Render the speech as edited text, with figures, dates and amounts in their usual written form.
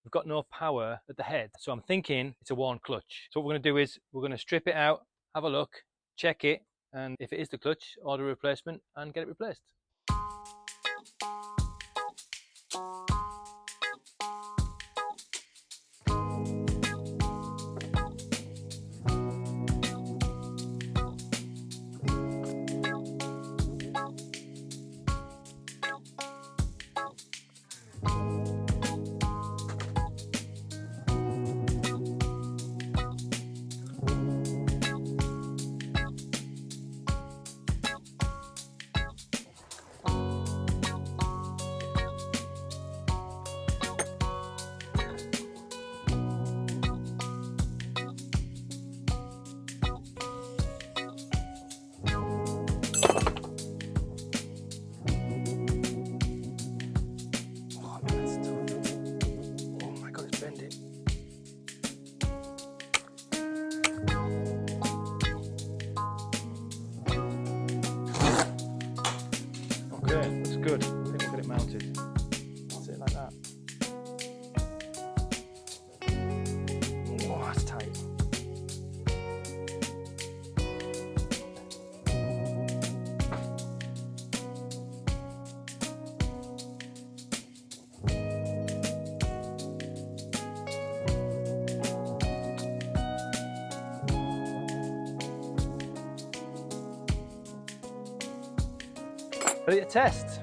we've got no power at the head. So I'm thinking it's a worn clutch. So what we're going to do is we're going to strip it out, have a look, check it, and if it is the clutch, order a replacement and get it replaced. Okay, looks good. I think we'll get it mounted. Sit it like that. Oh, that's tight. Ready to test.